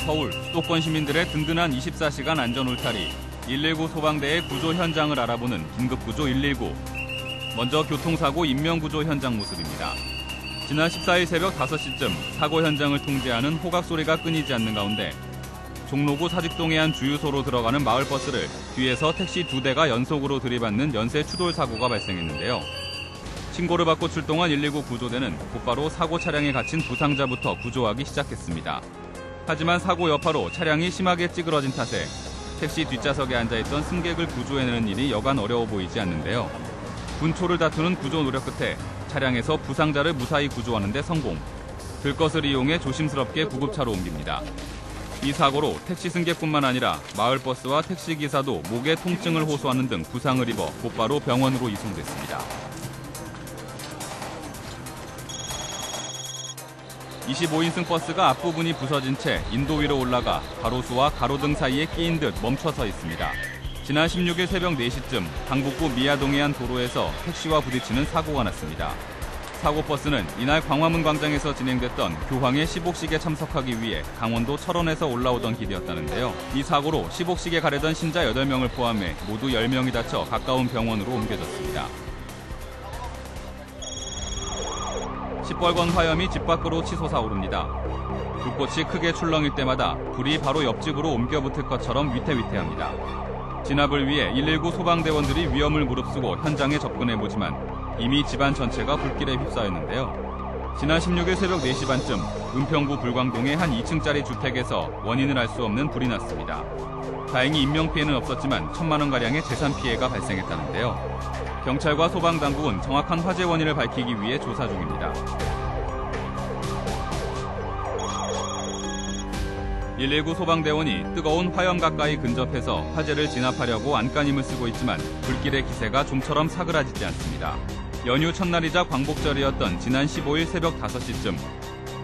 서울, 수도권 시민들의 든든한 24시간 안전 울타리, 119 소방대의 구조 현장을 알아보는 긴급구조 119. 먼저 교통사고 인명구조 현장 모습입니다. 지난 14일 새벽 5시쯤 사고 현장을 통제하는 호각 소리가 끊이지 않는 가운데 종로구 사직동의 한 주유소로 들어가는 마을버스를 뒤에서 택시 2대가 연속으로 들이받는 연쇄 추돌 사고가 발생했는데요. 신고를 받고 출동한 119 구조대는 곧바로 사고 차량에 갇힌 부상자부터 구조하기 시작했습니다. 하지만 사고 여파로 차량이 심하게 찌그러진 탓에 택시 뒷좌석에 앉아있던 승객을 구조해내는 일이 여간 어려워 보이지 않는데요. 분초를 다투는 구조 노력 끝에 차량에서 부상자를 무사히 구조하는 데 성공. 들것을 이용해 조심스럽게 구급차로 옮깁니다. 이 사고로 택시 승객뿐만 아니라 마을버스와 택시기사도 목에 통증을 호소하는 등 부상을 입어 곧바로 병원으로 이송됐습니다. 25인승 버스가 앞부분이 부서진 채 인도 위로 올라가 가로수와 가로등 사이에 끼인 듯 멈춰서 있습니다. 지난 16일 새벽 4시쯤 강북구 미아동의 한 도로에서 택시와 부딪히는 사고가 났습니다. 사고 버스는 이날 광화문 광장에서 진행됐던 교황의 시복식에 참석하기 위해 강원도 철원에서 올라오던 길이었다는데요. 이 사고로 시복식에 가려던 신자 8명을 포함해 모두 10명이 다쳐 가까운 병원으로 옮겨졌습니다. 시뻘건 화염이 집 밖으로 치솟아오릅니다. 불꽃이 크게 출렁일 때마다 불이 바로 옆집으로 옮겨붙을 것처럼 위태위태합니다. 진압을 위해 119 소방대원들이 위험을 무릅쓰고 현장에 접근해보지만 이미 집안 전체가 불길에 휩싸였는데요. 지난 16일 새벽 4시 반쯤 은평구 불광동의 한 2층짜리 주택에서 원인을 알 수 없는 불이 났습니다. 다행히 인명피해는 없었지만 1,000만 원가량의 재산 피해가 발생했다는데요. 경찰과 소방당국은 정확한 화재 원인을 밝히기 위해 조사 중입니다. 119 소방대원이 뜨거운 화염 가까이 근접해서 화재를 진압하려고 안간힘을 쓰고 있지만 불길의 기세가 좀처럼 사그라지지 않습니다. 연휴 첫날이자 광복절이었던 지난 15일 새벽 5시쯤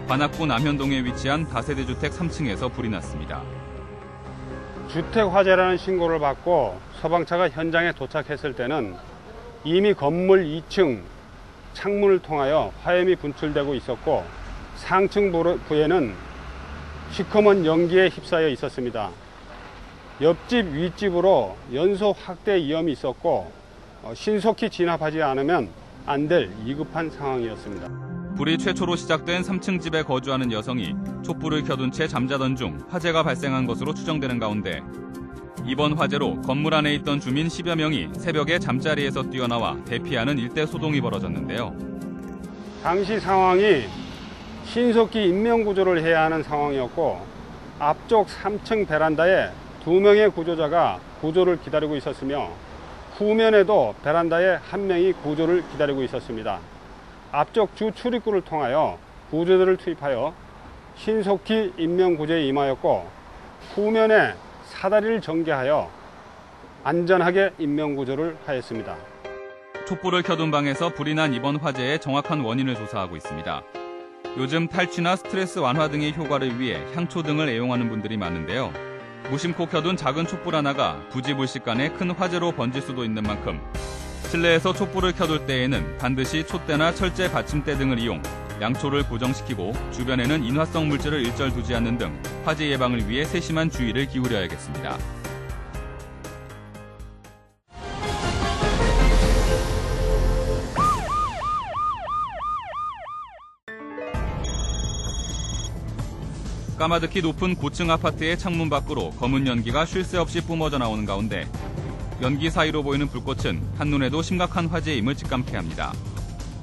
관악구 남현동에 위치한 다세대 주택 3층에서 불이 났습니다. 주택 화재라는 신고를 받고 소방차가 현장에 도착했을 때는 이미 건물 2층 창문을 통하여 화염이 분출되고 있었고 상층 부에는 시커먼 연기에 휩싸여 있었습니다. 옆집 윗집으로 연소 확대 위험이 있었고 신속히 진압하지 않으면 안 될 위급한 상황이었습니다. 불이 최초로 시작된 3층 집에 거주하는 여성이 촛불을 켜둔 채 잠자던 중 화재가 발생한 것으로 추정되는 가운데 이번 화재로 건물 안에 있던 주민 10여 명이 새벽에 잠자리에서 뛰어나와 대피하는 일대 소동이 벌어졌는데요. 당시 상황이 신속히 인명구조를 해야 하는 상황이었고 앞쪽 3층 베란다에 2명의 구조자가 구조를 기다리고 있었으며 후면에도 베란다에 1명이 구조를 기다리고 있었습니다. 앞쪽 주 출입구를 통하여 구조대를 투입하여 신속히 인명구조에 임하였고 후면에 사다리를 전개하여 안전하게 인명구조를 하였습니다. 촛불을 켜둔 방에서 불이 난 이번 화재의 정확한 원인을 조사하고 있습니다. 요즘 탈취나 스트레스 완화 등의 효과를 위해 향초 등을 애용하는 분들이 많은데요. 무심코 켜둔 작은 촛불 하나가 부지불식간에 큰 화재로 번질 수도 있는 만큼 실내에서 촛불을 켜둘 때에는 반드시 촛대나 철제 받침대 등을 이용 양초를 고정시키고 주변에는 인화성 물질을 일절 두지 않는 등 화재 예방을 위해 세심한 주의를 기울여야겠습니다. 까마득히 높은 고층 아파트의 창문 밖으로 검은 연기가 쉴 새 없이 뿜어져 나오는 가운데 연기 사이로 보이는 불꽃은 한눈에도 심각한 화재임을 직감케 합니다.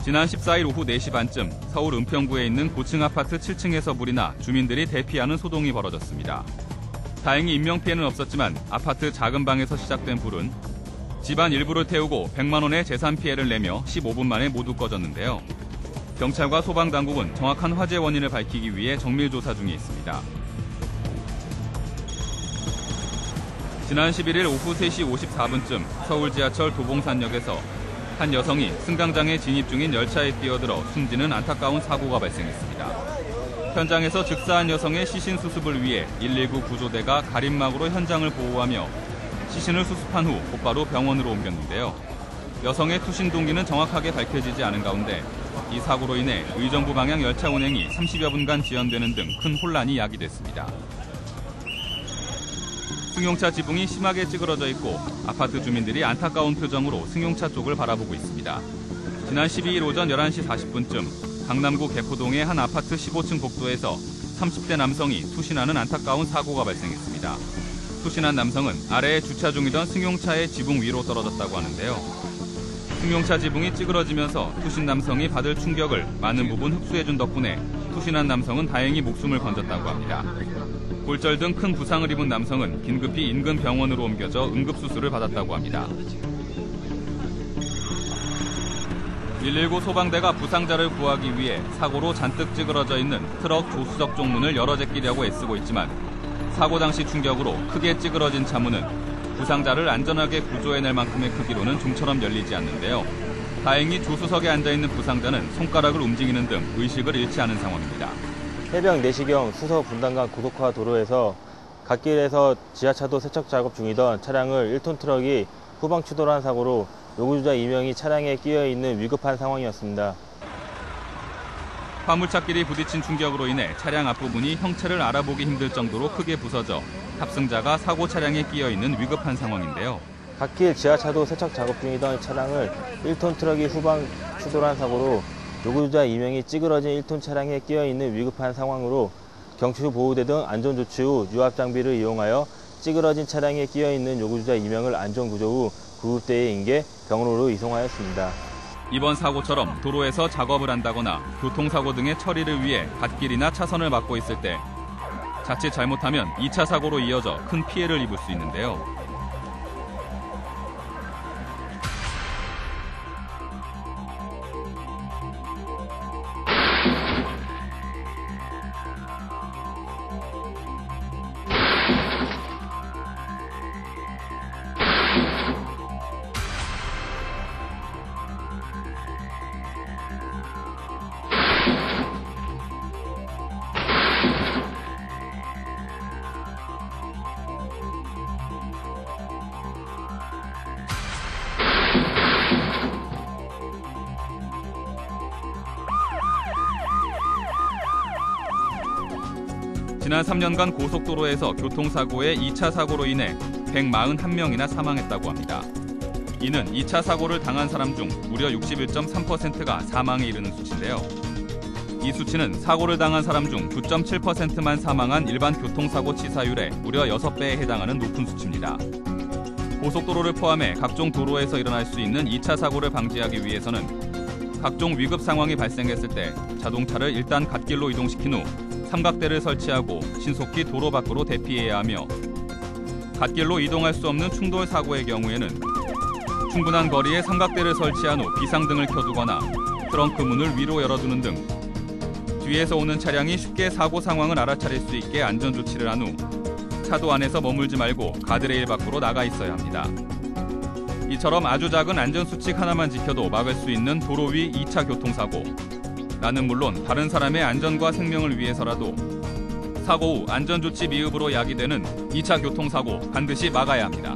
지난 14일 오후 4시 반쯤 서울 은평구에 있는 고층 아파트 7층에서 불이 나 주민들이 대피하는 소동이 벌어졌습니다. 다행히 인명피해는 없었지만 아파트 작은 방에서 시작된 불은 집안 일부를 태우고 100만 원의 재산 피해를 내며 15분 만에 모두 꺼졌는데요. 경찰과 소방당국은 정확한 화재 원인을 밝히기 위해 정밀조사 중에 있습니다. 지난 11일 오후 3시 54분쯤 서울 지하철 도봉산역에서 한 여성이 승강장에 진입 중인 열차에 뛰어들어 숨지는 안타까운 사고가 발생했습니다. 현장에서 즉사한 여성의 시신 수습을 위해 119 구조대가 가림막으로 현장을 보호하며 시신을 수습한 후 곧바로 병원으로 옮겼는데요. 여성의 투신 동기는 정확하게 밝혀지지 않은 가운데 이 사고로 인해 의정부 방향 열차 운행이 30여 분간 지연되는 등 큰 혼란이 야기됐습니다. 승용차 지붕이 심하게 찌그러져 있고 아파트 주민들이 안타까운 표정으로 승용차 쪽을 바라보고 있습니다. 지난 12일 오전 11시 40분쯤 강남구 개포동의 한 아파트 15층 복도에서 30대 남성이 투신하는 안타까운 사고가 발생했습니다. 투신한 남성은 아래에 주차 중이던 승용차의 지붕 위로 떨어졌다고 하는데요. 승용차 지붕이 찌그러지면서 투신 남성이 받을 충격을 많은 부분 흡수해준 덕분에 투신한 남성은 다행히 목숨을 건졌다고 합니다. 골절 등 큰 부상을 입은 남성은 긴급히 인근 병원으로 옮겨져 응급수술을 받았다고 합니다. 119 소방대가 부상자를 구하기 위해 사고로 잔뜩 찌그러져 있는 트럭 조수석 쪽문을 열어 제끼려고 애쓰고 있지만 사고 당시 충격으로 크게 찌그러진 차문은 부상자를 안전하게 구조해낼 만큼의 크기로는 좀처럼 열리지 않는데요. 다행히 조수석에 앉아있는 부상자는 손가락을 움직이는 등 의식을 잃지 않은 상황입니다. 새벽 4시경 수서 분당간 고속화 도로에서 갓길에서 지하차도 세척 작업 중이던 차량을 1톤 트럭이 후방 추돌한 사고로 요구주자 2명이 차량에 끼어 있는 위급한 상황이었습니다. 화물차끼리 부딪힌 충격으로 인해 차량 앞부분이 형체를 알아보기 힘들 정도로 크게 부서져 탑승자가 사고 차량에 끼어 있는 위급한 상황인데요. 갓길 지하차도 세척 작업 중이던 차량을 1톤 트럭이 후방 추돌한 사고로 요구주자 2명이 찌그러진 1톤 차량에 끼어 있는 위급한 상황으로 경추 보호대 등 안전조치 후 유압 장비를 이용하여 찌그러진 차량에 끼어 있는 요구주자 2명을 안전구조 후 구급대에 인계 병원으로 이송하였습니다. 이번 사고처럼 도로에서 작업을 한다거나 교통사고 등의 처리를 위해 갓길이나 차선을 막고 있을 때 자칫 잘못하면 2차 사고로 이어져 큰 피해를 입을 수 있는데요. 지난 3년간 고속도로에서 교통사고의 2차 사고로 인해 141명이나 사망했다고 합니다. 이는 2차 사고를 당한 사람 중 무려 61.3%가 사망에 이르는 수치인데요. 이 수치는 사고를 당한 사람 중 9.7%만 사망한 일반 교통사고 치사율의 무려 6배에 해당하는 높은 수치입니다. 고속도로를 포함해 각종 도로에서 일어날 수 있는 2차 사고를 방지하기 위해서는 각종 위급 상황이 발생했을 때 자동차를 일단 갓길로 이동시킨 후 삼각대를 설치하고 신속히 도로 밖으로 대피해야 하며 갓길로 이동할 수 없는 충돌 사고의 경우에는 충분한 거리에 삼각대를 설치한 후 비상등을 켜두거나 트렁크 문을 위로 열어두는 등 뒤에서 오는 차량이 쉽게 사고 상황을 알아차릴 수 있게 안전조치를 한 후 차도 안에서 머물지 말고 가드레일 밖으로 나가 있어야 합니다. 이처럼 아주 작은 안전수칙 하나만 지켜도 막을 수 있는 도로 위 2차 교통사고. 나는 물론 다른 사람의 안전과 생명을 위해서라도 사고 후 안전조치 미흡으로 야기되는 2차 교통사고 반드시 막아야 합니다.